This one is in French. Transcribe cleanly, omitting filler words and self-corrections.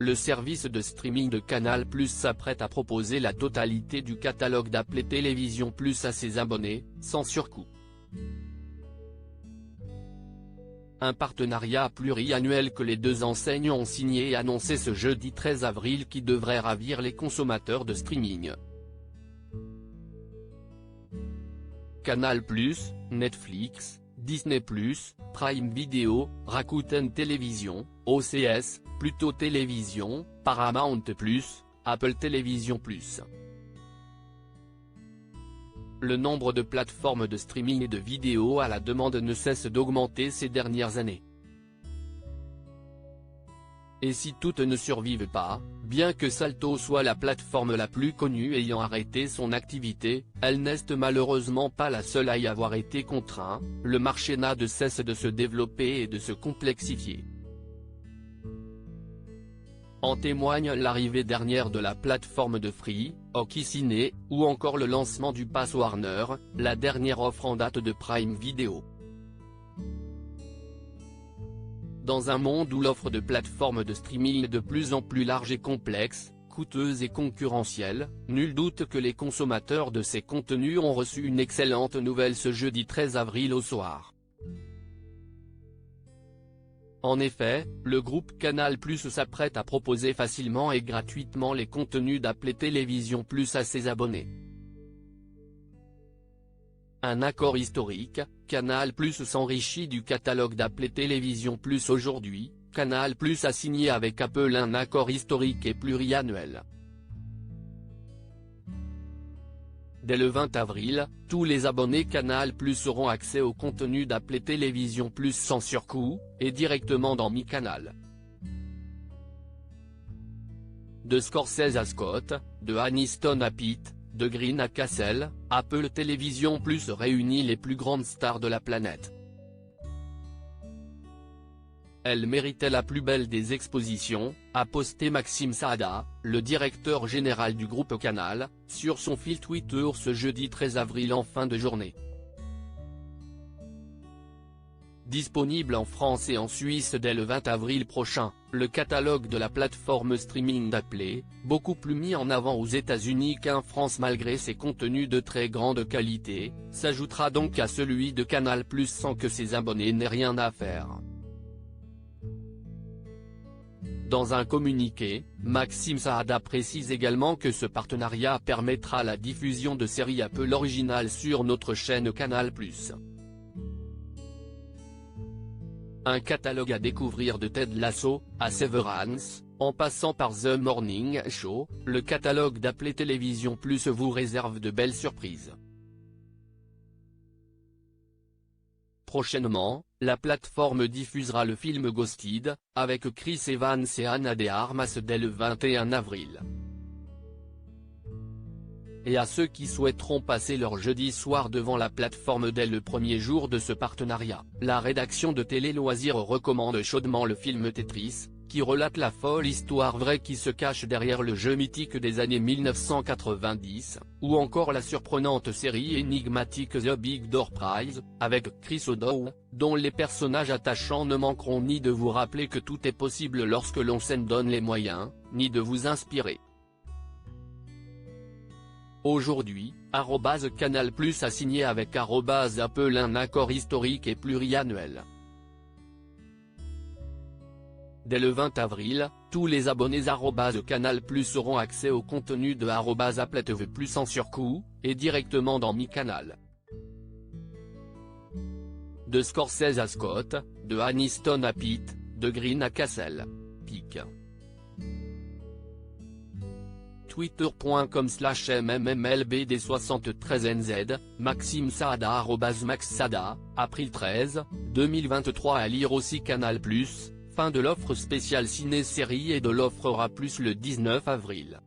le service de streaming de Canal+ s'apprête à proposer la totalité du catalogue d'appelés Télévision Plus à ses abonnés, sans surcoût. Un partenariat pluriannuel que les deux enseignes ont signé et annoncé ce jeudi 13 avril qui devrait ravir les consommateurs de streaming. Canal+, Netflix, Disney+, Prime Video, Rakuten Télévision, OCS, Pluto Télévision, Paramount+, Apple Télévision+. Le nombre de plateformes de streaming et de vidéos à la demande ne cesse d'augmenter ces dernières années. Et si toutes ne survivent pas, bien que Salto soit la plateforme la plus connue ayant arrêté son activité, elle n'est malheureusement pas la seule à y avoir été contrainte, le marché n'a de cesse de se développer et de se complexifier. En témoigne l'arrivée dernière de la plateforme de Free, Hockey Ciné, ou encore le lancement du Pass Warner, la dernière offre en date de Prime Video. Dans un monde où l'offre de plateformes de streaming est de plus en plus large et complexe, coûteuse et concurrentielle, nul doute que les consommateurs de ces contenus ont reçu une excellente nouvelle ce jeudi 13 avril au soir. En effet, le groupe Canal+ s'apprête à proposer facilement et gratuitement les contenus d'appelés Télévision Plus à ses abonnés. Un accord historique, Canal+ s'enrichit du catalogue d'appelés Télévision Plus aujourd'hui, Canal+ a signé avec Apple un accord historique et pluriannuel. Dès le 20 avril, tous les abonnés Canal+ auront accès au contenu d'appelés Télévision Plus sans surcoût, et directement dans Mi Canal. De Scorsese à Scott, de Aniston à Pitt, de Green à Cassel, Apple Télévision Plus réunit les plus grandes stars de la planète. Elle méritait la plus belle des expositions, a posté Maxime Saada, le directeur général du groupe Canal, sur son fil Twitter ce jeudi 13 avril en fin de journée. Disponible en France et en Suisse dès le 20 avril prochain, le catalogue de la plateforme streaming d'appelés, beaucoup plus mis en avant aux États-Unis qu'en France malgré ses contenus de très grande qualité, s'ajoutera donc à celui de Canal+ sans que ses abonnés n'aient rien à faire. Dans un communiqué, Maxime Saada précise également que ce partenariat permettra la diffusion de séries Apple originales sur notre chaîne Canal+. Un catalogue à découvrir de Ted Lasso, à Severance, en passant par The Morning Show, le catalogue d'appelés Télévision Plus vous réserve de belles surprises. Prochainement, la plateforme diffusera le film Ghosted, avec Chris Evans et Ana de Armas dès le 21 avril. Et à ceux qui souhaiteront passer leur jeudi soir devant la plateforme dès le premier jour de ce partenariat, la rédaction de Télé Loisirs recommande chaudement le film Tetris, qui relate la folle histoire vraie qui se cache derrière le jeu mythique des années 1990, ou encore la surprenante série énigmatique The Big Door Prize, avec Chris O'Dowd, dont les personnages attachants ne manqueront ni de vous rappeler que tout est possible lorsque l'on s'en donne les moyens, ni de vous inspirer. Aujourd'hui, Canal+ a signé avec Apple un accord historique et pluriannuel. Dès le 20 avril, tous les abonnés Canal+ auront accès au contenu de Apple TV+ sans surcoût, et directement dans Mi Canal. De Scorsese à Scott, de Aniston à Pitt, de Green à Cassel. Pic. twitter.com/mmlbd73nz, Maxime Saada @Max Saada, April 13, 2023 à lire aussi Canal+, fin de l'offre spéciale ciné-série et de l'offre Aura+ le 19 avril.